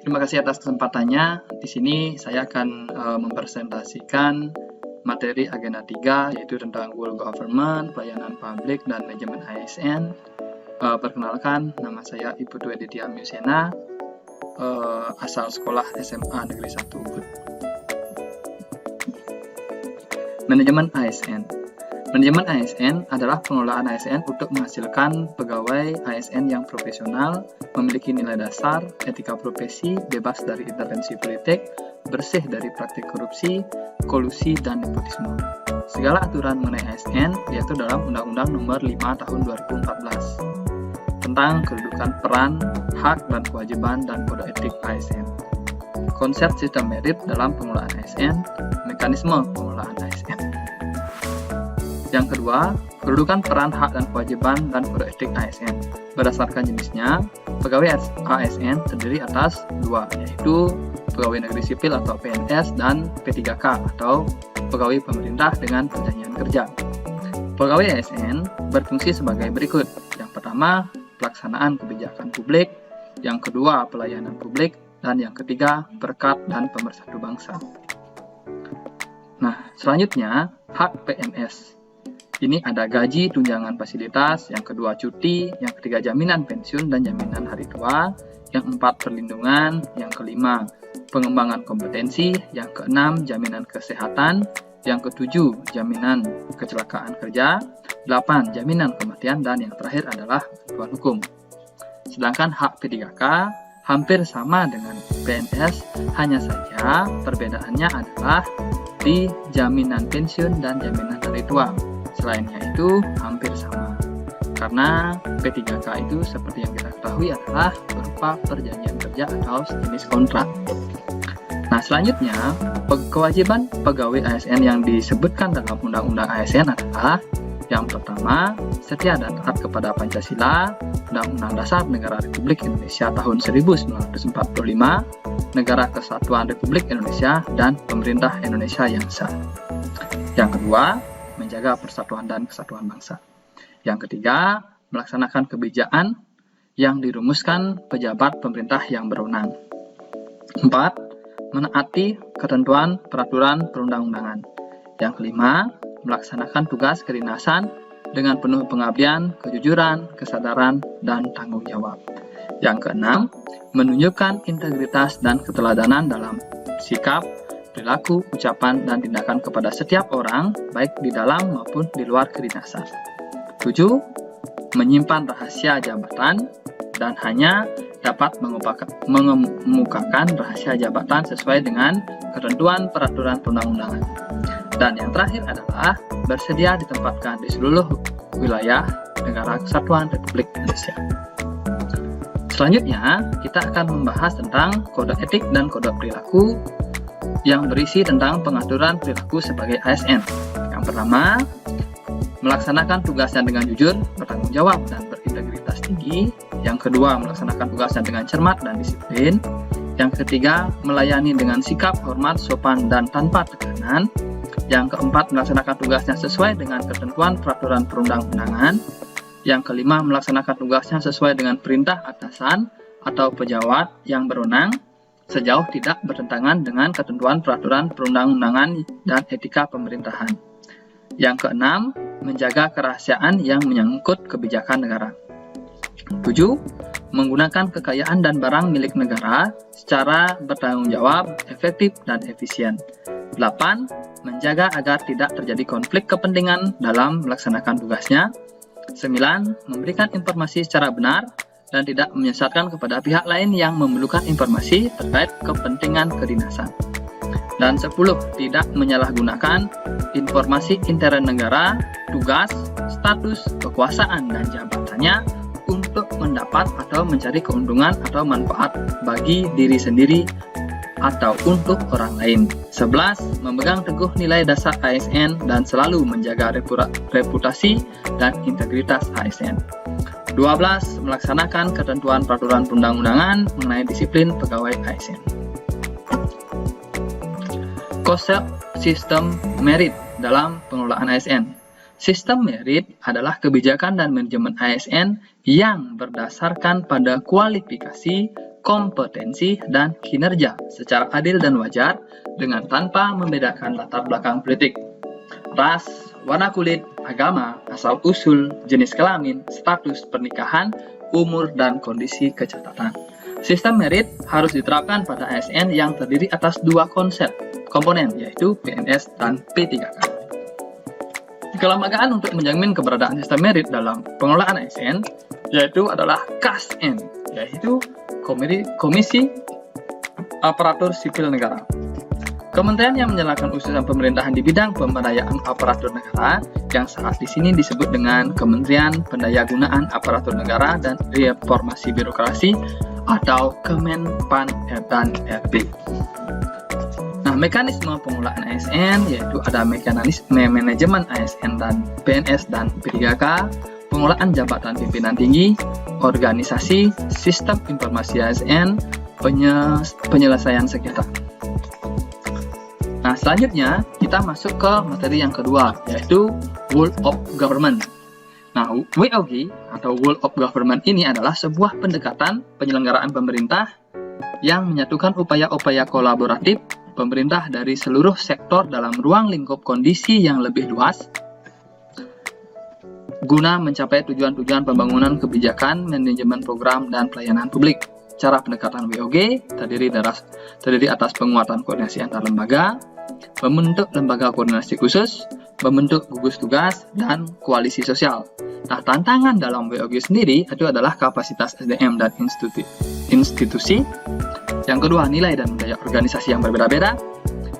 Terima kasih atas kesempatannya. Di sini saya akan mempresentasikan materi agenda 3, yaitu tentang World Government, pelayanan publik, dan manajemen ASN. Perkenalkan, nama saya Ibu Dwi Ditya Myusena, asal sekolah SMA Negeri 1 Ubud. Manajemen ASN. Manajemen ASN adalah pengelolaan ASN untuk menghasilkan pegawai ASN yang profesional, memiliki nilai dasar, etika profesi, bebas dari intervensi politik, bersih dari praktik korupsi, kolusi, dan nepotisme. Segala aturan mengenai ASN diatur dalam Undang-Undang Nomor 5 Tahun 2014 tentang kedudukan peran, hak, dan kewajiban dan kode etik ASN. Konsep sistem merit dalam pengelolaan ASN, mekanisme pengelolaan ASN. Yang kedua, kedudukan peran, hak, dan kewajiban dan kode etik ASN. Berdasarkan jenisnya, pegawai ASN terdiri atas dua, yaitu pegawai negeri sipil atau PNS dan P3K atau pegawai pemerintah dengan perjanjian kerja. Pegawai ASN berfungsi sebagai berikut. Yang pertama, pelaksanaan kebijakan publik. Yang kedua, pelayanan publik. Dan yang ketiga, berkat dan pemersatu bangsa. Nah, selanjutnya, hak PNS. Ini ada gaji, tunjangan fasilitas, yang kedua cuti, yang ketiga jaminan pensiun dan jaminan hari tua, yang empat perlindungan, yang kelima pengembangan kompetensi, yang keenam jaminan kesehatan, yang ketujuh jaminan kecelakaan kerja, 8 jaminan kematian, dan yang terakhir adalah bantuan hukum. Sedangkan hak P3K hampir sama dengan PNS, hanya saja perbedaannya adalah di jaminan pensiun dan jaminan hari tua. Selainnya itu hampir sama, karena P3K itu seperti yang kita ketahui adalah berupa perjanjian kerja atau sejenis kontrak. Nah, selanjutnya, kewajiban pegawai ASN yang disebutkan dalam Undang-Undang ASN adalah yang pertama, setia dan taat kepada Pancasila, Undang-Undang Dasar Negara Republik Indonesia tahun 1945, Negara Kesatuan Republik Indonesia, dan Pemerintah Indonesia yang sah. Yang kedua, menjaga persatuan dan kesatuan bangsa. Yang ketiga, melaksanakan kebijakan yang dirumuskan pejabat pemerintah yang berwenang. 4. Menaati ketentuan peraturan perundang-undangan. Yang kelima, melaksanakan tugas kedinasan dengan penuh pengabdian, kejujuran, kesadaran, dan tanggung jawab. Yang keenam, menunjukkan integritas dan keteladanan dalam sikap, perilaku, ucapan, dan tindakan kepada setiap orang, baik di dalam maupun di luar kedinasan. 7. Menyimpan rahasia jabatan dan hanya dapat mengemukakan rahasia jabatan sesuai dengan ketentuan peraturan perundang-undangan. Dan yang terakhir adalah bersedia ditempatkan di seluruh wilayah Negara Kesatuan Republik Indonesia. Selanjutnya, kita akan membahas tentang kode etik dan kode perilaku yang berisi tentang pengaturan perilaku sebagai ASN. Yang pertama, melaksanakan tugasnya dengan jujur, bertanggung jawab, dan berintegritas tinggi. Yang kedua, melaksanakan tugasnya dengan cermat dan disiplin. Yang ketiga, melayani dengan sikap, hormat, sopan, dan tanpa tekanan. Yang keempat, melaksanakan tugasnya sesuai dengan ketentuan peraturan perundang-undangan. Yang kelima, melaksanakan tugasnya sesuai dengan perintah atasan atau pejabat yang berwenang, sejauh tidak bertentangan dengan ketentuan peraturan perundang-undangan dan etika pemerintahan. Yang keenam, menjaga kerahasiaan yang menyangkut kebijakan negara. 7. Menggunakan kekayaan dan barang milik negara secara bertanggung jawab, efektif, dan efisien. 8. Menjaga agar tidak terjadi konflik kepentingan dalam melaksanakan tugasnya. 9. Memberikan informasi secara benar dan tidak menyesatkan kepada pihak lain yang memerlukan informasi terkait kepentingan kedinasan. Dan 10. Tidak menyalahgunakan informasi intern negara, tugas, status, kekuasaan, dan jabatannya untuk mendapat atau mencari keuntungan atau manfaat bagi diri sendiri atau untuk orang lain. 11. Memegang teguh nilai dasar ASN dan selalu menjaga reputasi dan integritas ASN. 12. Melaksanakan ketentuan peraturan perundang-undangan mengenai disiplin pegawai ASN. Konsep sistem merit dalam pengelolaan ASN. Sistem merit adalah kebijakan dan manajemen ASN yang berdasarkan pada kualifikasi, kompetensi, dan kinerja secara adil dan wajar dengan tanpa membedakan latar belakang politik, ras, warna kulit, agama, asal-usul, jenis kelamin, status pernikahan, umur, dan kondisi kecatatan. Sistem merit harus diterapkan pada ASN yang terdiri atas dua komponen, yaitu PNS dan P3K. Kelembagaan untuk menjamin keberadaan sistem merit dalam pengelolaan ASN yaitu adalah KASN, yaitu Komisi Aparatur Sipil Negara. Kementerian yang menjalankan urusan pemerintahan di bidang pemberdayaan aparatur negara yang saat di sini disebut dengan Kementerian Pendayagunaan Aparatur Negara dan Reformasi Birokrasi atau Kemenpan dan RB. Nah, mekanisme pengelolaan ASN yaitu ada mekanisme manajemen ASN dan PNS dan P3K, pengelolaan jabatan pimpinan tinggi, organisasi, sistem informasi ASN, penyelesaian sengketa. Nah, selanjutnya kita masuk ke materi yang kedua, yaitu Whole of Government. Nah, WOG atau Whole of Government ini adalah sebuah pendekatan penyelenggaraan pemerintah yang menyatukan upaya-upaya kolaboratif pemerintah dari seluruh sektor dalam ruang lingkup kondisi yang lebih luas guna mencapai tujuan-tujuan pembangunan kebijakan, manajemen program, dan pelayanan publik. Cara pendekatan WOG terdiri atas penguatan koordinasi antar lembaga, membentuk lembaga koordinasi khusus, membentuk gugus tugas, dan koalisi sosial. Nah, tantangan dalam WOG sendiri itu adalah kapasitas SDM dan institusi. Yang kedua, nilai dan budaya organisasi yang berbeda-beda.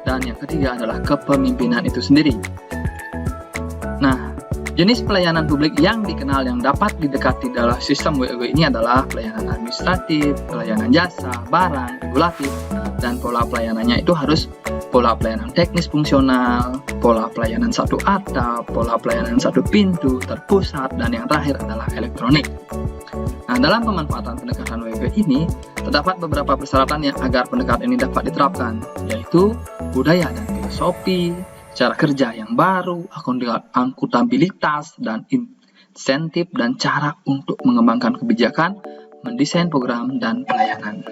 Dan yang ketiga adalah kepemimpinan itu sendiri. Nah, jenis pelayanan publik yang dikenal yang dapat didekati dalam sistem WOG ini adalah pelayanan administratif, pelayanan jasa, barang, regulatif, dan pola pelayanannya itu harus pola pelayanan teknis fungsional, pola pelayanan satu atap, pola pelayanan satu pintu, terpusat, dan yang terakhir adalah elektronik. Nah, dalam pemanfaatan pendekatan WOG ini, terdapat beberapa persyaratan yang agar pendekatan ini dapat diterapkan, yaitu budaya dan filosofi, cara kerja yang baru, akuntabilitas, dan insentif, dan cara untuk mengembangkan kebijakan, mendesain program, dan pelayanan.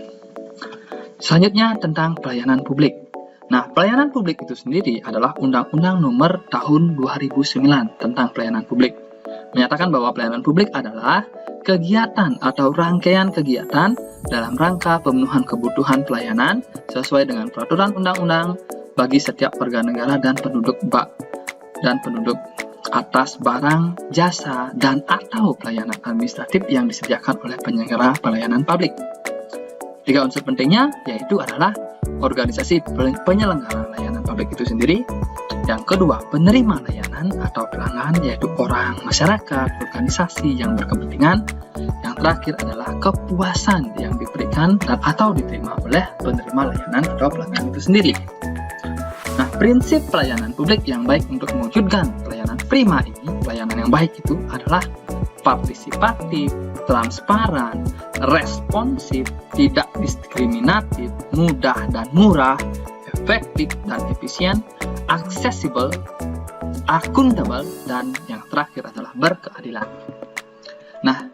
Selanjutnya tentang pelayanan publik. Nah, pelayanan publik itu sendiri adalah Undang-Undang Nomor Tahun 2009 tentang pelayanan publik. Menyatakan bahwa pelayanan publik adalah kegiatan atau rangkaian kegiatan dalam rangka pemenuhan kebutuhan pelayanan sesuai dengan peraturan undang-undang bagi setiap warga negara dan penduduk atas barang, jasa, dan atau pelayanan administratif yang disediakan oleh penyelenggara pelayanan publik. Tiga unsur pentingnya yaitu adalah organisasi penyelenggara layanan publik itu sendiri. Yang kedua, penerima layanan atau pelanggan yaitu orang, masyarakat, organisasi yang berkepentingan. Yang terakhir adalah kepuasan yang diberikan dan atau diterima oleh penerima layanan atau pelanggan itu sendiri. Nah, prinsip pelayanan publik yang baik untuk mewujudkan pelayanan prima ini, pelayanan yang baik itu adalah partisipatif, transparan, responsif, tidak diskriminatif, mudah dan murah, efektif dan efisien, aksesibel, akuntabel, dan yang terakhir adalah berkeadilan. Nah,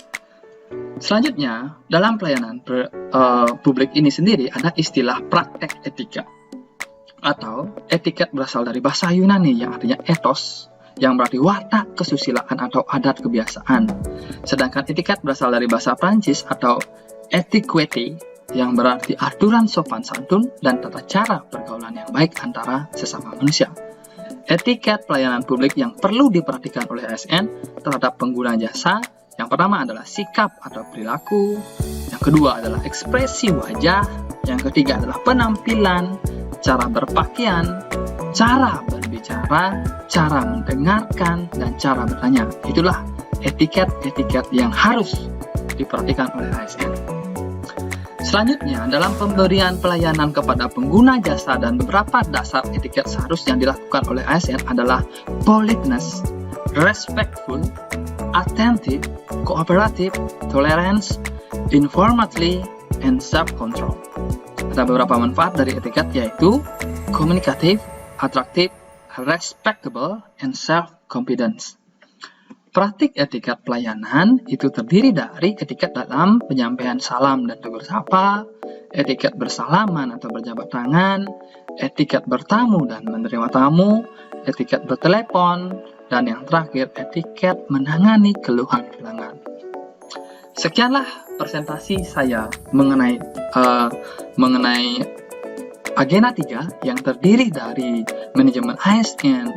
selanjutnya dalam pelayanan publik ini sendiri ada istilah praktek etika atau etiket berasal dari bahasa Yunani yang artinya ethos, yang berarti watak kesusilaan atau adat kebiasaan. Sedangkan etiket berasal dari bahasa Prancis atau etiquette yang berarti aturan sopan santun dan tata cara pergaulan yang baik antara sesama manusia. Etiket pelayanan publik yang perlu diperhatikan oleh ASN terhadap pengguna jasa, yang pertama adalah sikap atau perilaku, yang kedua adalah ekspresi wajah, yang ketiga adalah penampilan, cara berpakaian, cara berbicara, cara mendengarkan, dan cara bertanya. Itulah etiket-etiket yang harus diperhatikan oleh ASN. Selanjutnya, dalam pemberian pelayanan kepada pengguna jasa dan beberapa dasar etiket seharusnya dilakukan oleh ASN adalah politeness, respectful, attentive, cooperative, tolerance, informative, and self-control. Ada beberapa manfaat dari etiket yaitu komunikatif, atraktif, respectable, and self-confidence. Praktik etiket pelayanan itu terdiri dari etiket dalam penyampaian salam dan tegur sapa, etiket bersalaman atau berjabat tangan, etiket bertamu dan menerima tamu, etiket bertelepon, dan yang terakhir etiket menangani keluhan pelanggan. Sekianlah presentasi saya mengenai agenda 3 yang terdiri dari manajemen ASN,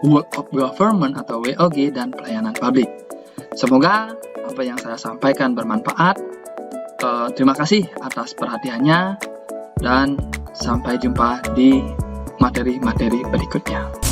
Work of Government atau WOG, dan pelayanan publik. Semoga apa yang saya sampaikan bermanfaat. Terima kasih atas perhatiannya dan sampai jumpa di materi-materi berikutnya.